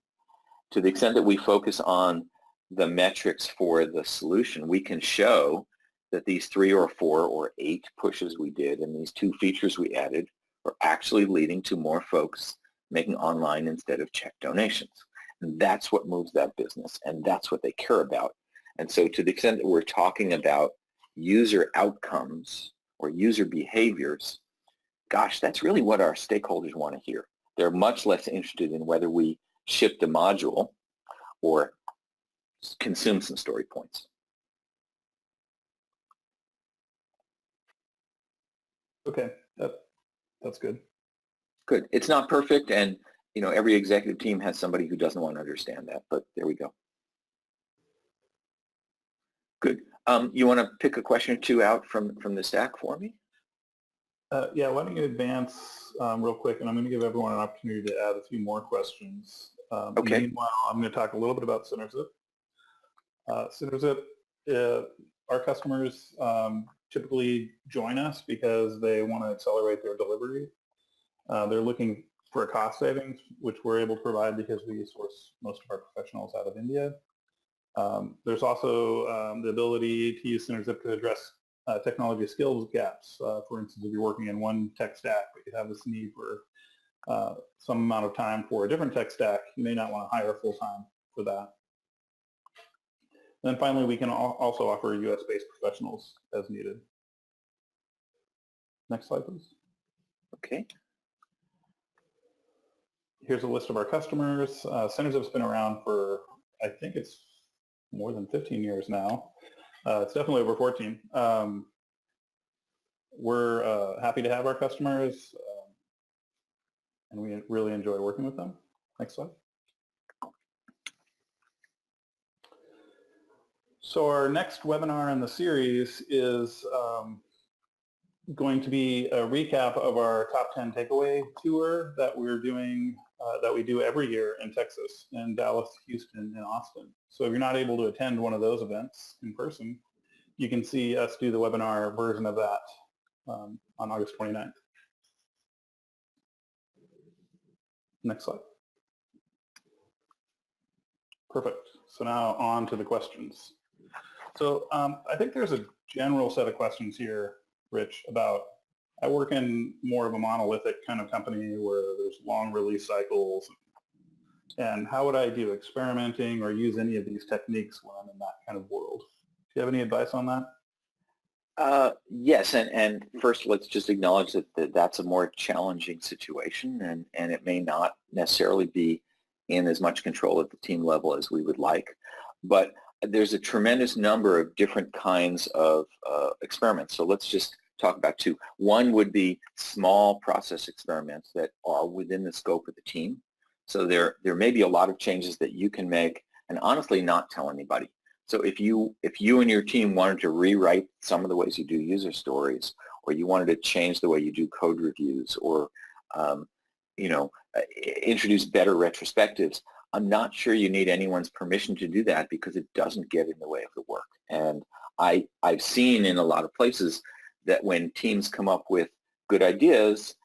To the extent that we focus on the metrics for the solution, we can show that these 3 or 4 or 8 pushes we did and these 2 features we added are actually leading to more folks making online instead of check donations. And that's what moves that business, and that's what they care about. And so to the extent that we're talking about user outcomes or user behaviors, gosh, that's really what our stakeholders want to hear. They're much less interested in whether we shipped a module or consumed some story points. Okay, that's good. Good. It's not perfect, and every executive team has somebody who doesn't want to understand that, but there we go. Good. You want to pick a question or two out from the stack for me? Yeah, why don't you advance real quick, and I'm going to give everyone an opportunity to add a few more questions. Okay. Meanwhile, I'm going to talk a little bit about SynerZip. SynerZip, our customers typically join us because they want to accelerate their delivery. They're looking for a cost savings, which we're able to provide because we source most of our professionals out of India. There's also the ability to use SynerZip to address technology skills gaps. For instance, if you're working in one tech stack, but you have this need for some amount of time for a different tech stack, you may not want to hire full-time for that. And then finally, we can also offer US-based professionals as needed. Next slide, please. Okay. Here's a list of our customers. SynerZip's been around for, I think it's more than 15 years now. It's definitely over 14. We're happy to have our customers, and we really enjoy working with them. Next slide. So our next webinar in the series is going to be a recap of our top 10 takeaway tour that we're doing, that we do every year in Texas, in Dallas, Houston, and Austin. So if you're not able to attend one of those events in person, you can see us do the webinar version of that on August 29th. Next slide. Perfect. So now on to the questions. So I think there's a general set of questions here, Rich, about I work in more of a monolithic kind of company where there's long release cycles. And how would I do experimenting or use any of these techniques when I'm in that kind of world? Do you have any advice on that? Yes, and first let's just acknowledge that that's a more challenging situation, and it may not necessarily be in as much control at the team level as we would like. But there's a tremendous number of different kinds of experiments. So let's just talk about two. One would be small process experiments that are within the scope of the team. So there may be a lot of changes that you can make and honestly not tell anybody. So if you and your team wanted to rewrite some of the ways you do user stories, or you wanted to change the way you do code reviews, or introduce better retrospectives, I'm not sure you need anyone's permission to do that because it doesn't get in the way of the work. And I've seen in a lot of places that when teams come up with good ideas,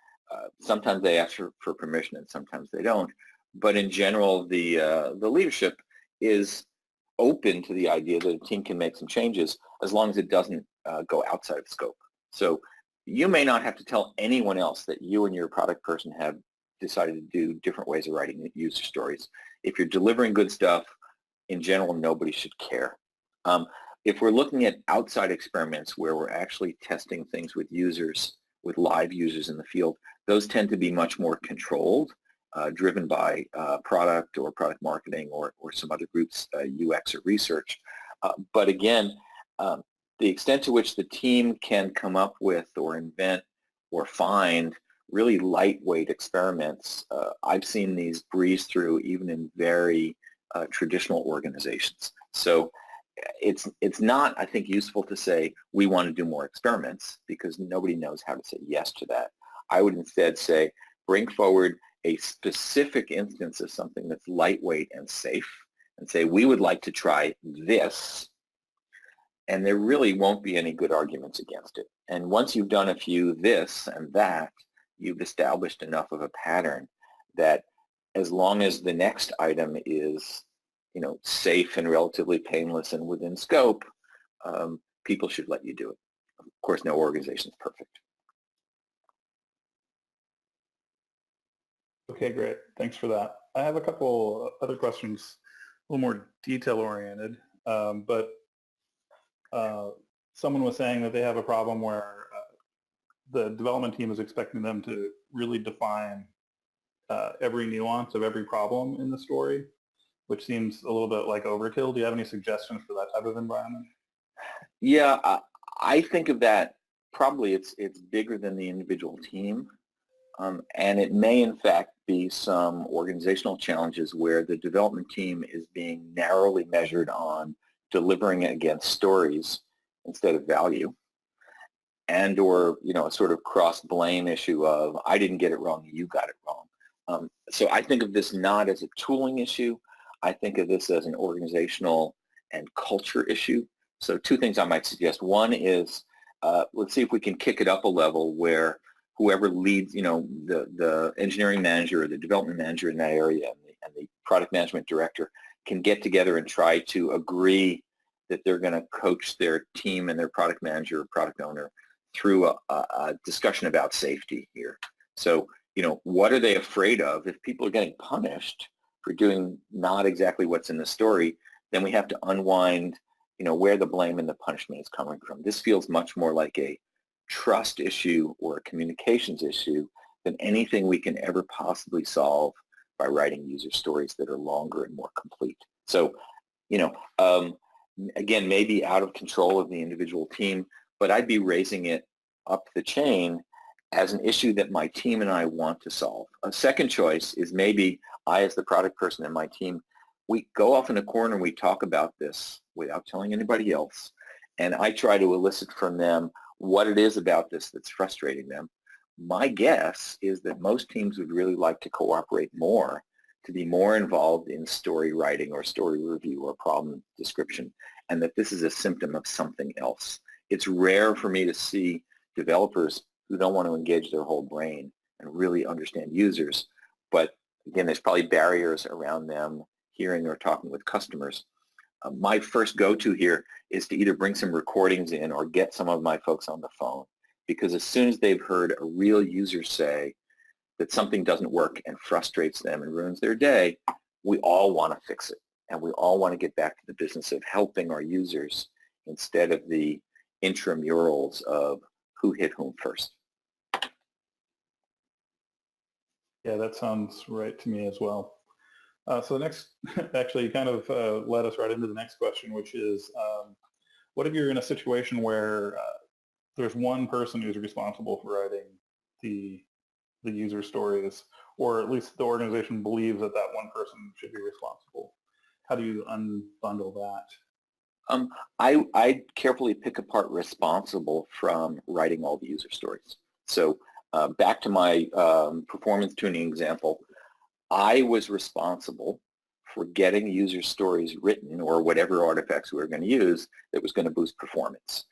sometimes they ask for permission and sometimes they don't. But in general, the leadership is open to the idea that a team can make some changes as long as it doesn't go outside of scope. So you may not have to tell anyone else that you and your product person have decided to do different ways of writing user stories. If you're delivering good stuff, in general, nobody should care. If we're looking at outside experiments where we're actually testing things with users, with live users in the field, those tend to be much more controlled, driven by product or product marketing or some other groups, UX or research. But again, the extent to which the team can come up with or invent or find really lightweight experiments, I've seen these breeze through even in very traditional organizations. So it's not, I think, useful to say we want to do more experiments because nobody knows how to say yes to that. I would instead say bring forward a specific instance of something that's lightweight and safe and say we would like to try this, and there really won't be any good arguments against it. And once you've done a few this and that, you've established enough of a pattern that as long as the next item is safe and relatively painless and within scope, people should let you do it. Of course, no organization is perfect. Okay, great. Thanks for that. I have a couple other questions, a little more detail-oriented, but someone was saying that they have a problem where the development team is expecting them to really define every nuance of every problem in the story, which seems a little bit like overkill. Do you have any suggestions for that type of environment? Yeah, I think of that probably it's bigger than the individual team. And it may in fact be some organizational challenges where the development team is being narrowly measured on delivering against stories instead of value, and or a sort of cross blame issue of I didn't get it wrong, you got it wrong. So I think of this not as a tooling issue. I think of this as an organizational and culture issue. So two things I might suggest. One is let's see if we can kick it up a level where whoever leads, the engineering manager or the development manager in that area and the product management director can get together and try to agree that they're going to coach their team and their product manager or product owner through a discussion about safety here. So, what are they afraid of? If people are getting punished for doing not exactly what's in the story, then we have to unwind, where the blame and the punishment is coming from. This feels much more like a trust issue or a communications issue than anything we can ever possibly solve by writing user stories that are longer and more complete. So, again, maybe out of control of the individual team, but I'd be raising it up the chain as an issue that my team and I want to solve. A second choice is maybe I, as the product person in my team, we go off in a corner and we talk about this without telling anybody else. And I try to elicit from them what it is about this that's frustrating them. My guess is that most teams would really like to cooperate more, to be more involved in story writing or story review or problem description, and that this is a symptom of something else. It's rare for me to see developers who don't want to engage their whole brain and really understand users, but again, there's probably barriers around them hearing or talking with customers. My first go-to here is to either bring some recordings in or get some of my folks on the phone, because as soon as they've heard a real user say that something doesn't work and frustrates them and ruins their day, we all want to fix it. And we all want to get back to the business of helping our users instead of the intramurals of who hit whom first. Yeah, that sounds right to me as well. So the next, actually, kind of led us right into the next question, which is, what if you're in a situation where there's one person who's responsible for writing the user stories, or at least the organization believes that that one person should be responsible? How do you unbundle that? I carefully pick apart responsible from writing all the user stories. So back to my performance tuning example, I was responsible for getting user stories written or whatever artifacts we were going to use that was going to boost performance.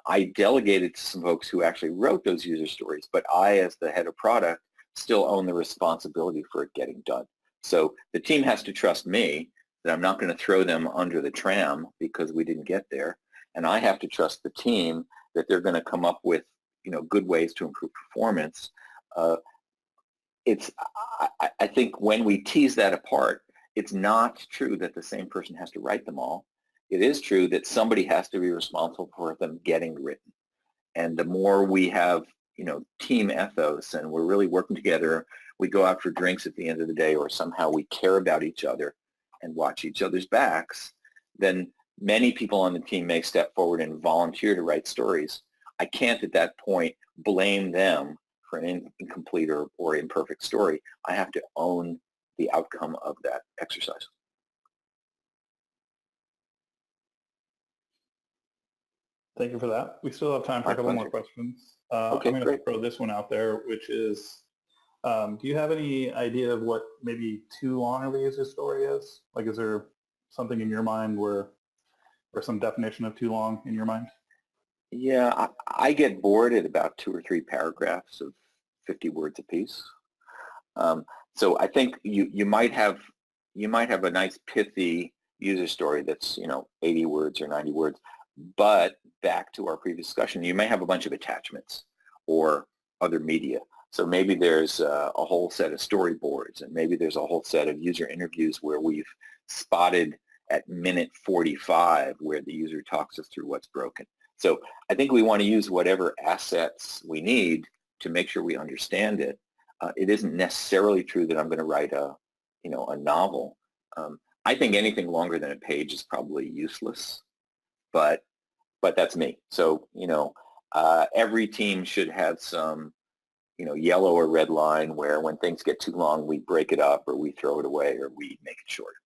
I delegated to some folks who actually wrote those user stories, but I, as the head of product, still own the responsibility for it getting done. So the team has to trust me that I'm not going to throw them under the tram because we didn't get there. And I have to trust the team that they're going to come up with, good ways to improve performance. I think when we tease that apart, it's not true that the same person has to write them all. It is true that somebody has to be responsible for them getting written. And the more we have, team ethos and we're really working together, we go out for drinks at the end of the day, or somehow we care about each other and watch each other's backs, then many people on the team may step forward and volunteer to write stories. I can't at that point blame them for an incomplete or imperfect story. I have to own the outcome of that exercise. Thank you for that. We still have time for a couple more questions. Okay, I'm going great. to throw this one out there, which is, do you have any idea of what maybe too long of a user story is? Like, is there something in your mind or some definition of too long in your mind? Yeah, I get bored at about 2 or 3 paragraphs of 50 words apiece. So I think you might have a nice pithy user story that's 80 words or 90 words, but back to our previous discussion, you may have a bunch of attachments or other media. So maybe there's a whole set of storyboards, and maybe there's a whole set of user interviews where we've spotted at minute 45 where the user talks us through what's broken. So I think we want to use whatever assets we need to make sure we understand it. It isn't necessarily true that I'm going to write a novel. I think anything longer than a page is probably useless, but that's me. So, every team should have some, yellow or red line where when things get too long, we break it up or we throw it away or we make it shorter.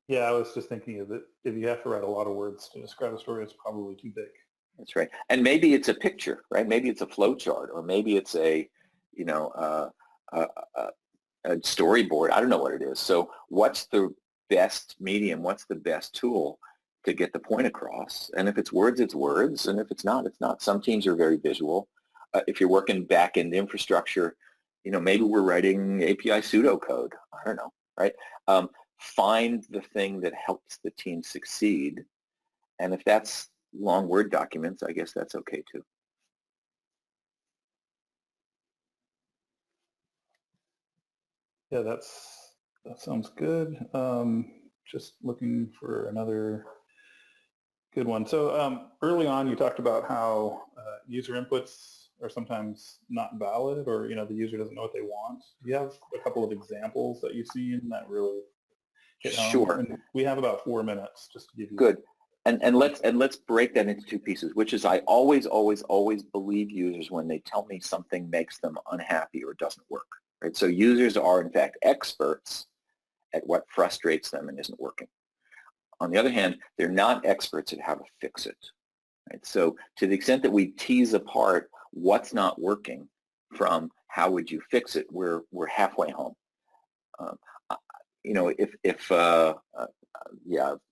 Yeah, I was just thinking of it. If you have to write a lot of words to describe a story, it's probably too big. That's right. And maybe it's a picture, right? Maybe it's a flow chart, or maybe it's a storyboard. I don't know what it is. So what's the best medium? What's the best tool to get the point across? And if it's words, it's words. And if it's not, it's not. Some teams are very visual. If you're working back-end infrastructure, maybe we're writing API pseudocode. I don't know, right? Find the thing that helps the team succeed. And if that's long Word documents, I guess that's okay too. Yeah, that sounds good. Just looking for another good one. So early on, you talked about how user inputs are sometimes not valid, or the user doesn't know what they want. Do you have a couple of examples that you've seen that really hit home? Sure. And we have about 4 minutes just to give you. Good. And let's break that into two pieces, which is I always believe users when they tell me something makes them unhappy or doesn't work. Right? So users are in fact experts at what frustrates them and isn't working. On the other hand, they're not experts at how to fix it. Right? So to the extent that we tease apart what's not working from how would you fix it, we're halfway home.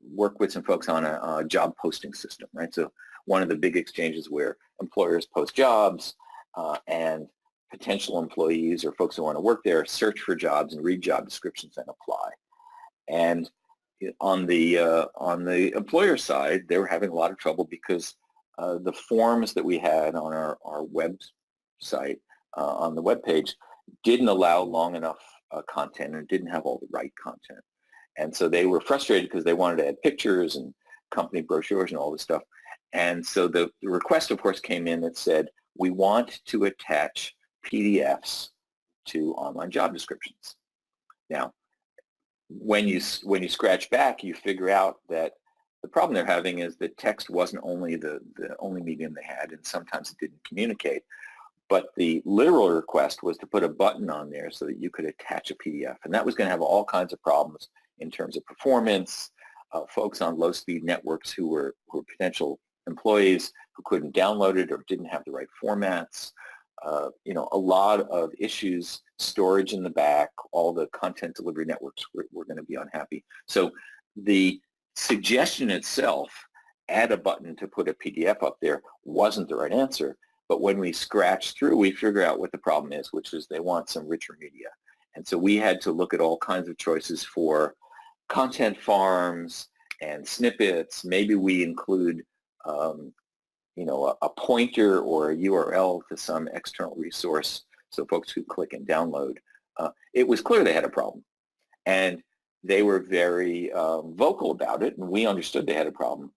Work with some folks on a job posting system, right? So one of the big exchanges where employers post jobs and potential employees or folks who want to work there search for jobs and read job descriptions and apply. And on the employer side, they were having a lot of trouble because the forms that we had on our website on the web page didn't allow long enough content and didn't have all the right content. And so they were frustrated because they wanted to add pictures and company brochures and all this stuff. And so the request, of course, came in that said, we want to attach PDFs to online job descriptions. Now, when you scratch back, you figure out that the problem they're having is that text wasn't only the only medium they had, and sometimes it didn't communicate. But the literal request was to put a button on there so that you could attach a PDF. And that was going to have all kinds of problems in terms of performance, folks on low-speed networks who were potential employees who couldn't download it or didn't have the right formats, a lot of issues, storage in the back, all the content delivery networks were going to be unhappy. So the suggestion itself, add a button to put a PDF up there, wasn't the right answer. But when we scratch through, we figure out what the problem is, which is they want some richer media. And so we had to look at all kinds of choices for content farms and snippets. Maybe we include, a pointer or a URL to some external resource so folks could click and download. It was clear they had a problem. And they were very vocal about it, and we understood they had a problem.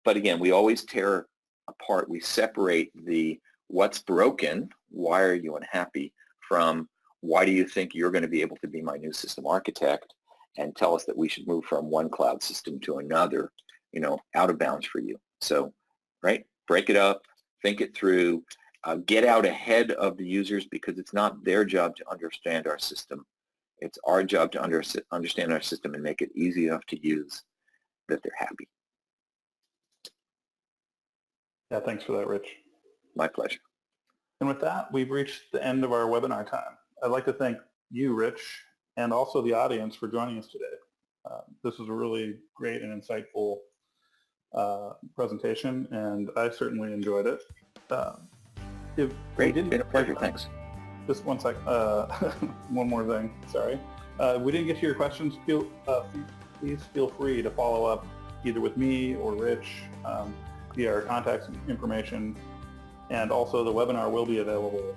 But again, we always tear apart. We separate the what's broken, why are you unhappy, from why do you think you're going to be able to be my new system architect and tell us that we should move from one cloud system to another, out of bounds for you. So, right, break it up, think it through, get out ahead of the users because it's not their job to understand our system. It's our job to understand our system and make it easy enough to use that they're happy. Yeah, thanks for that, Rich. My pleasure. And with that, we've reached the end of our webinar time. I'd like to thank you, Rich, and also the audience for joining us today. This was a really great and insightful presentation, and I certainly enjoyed it. Great, been a pleasure, thanks. Just one sec, one more thing, sorry. We didn't get to your questions. Please feel free to follow up either with me or Rich via our contact information. And also the webinar will be available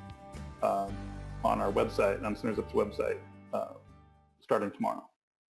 on our website, on SNRSup's website, starting tomorrow.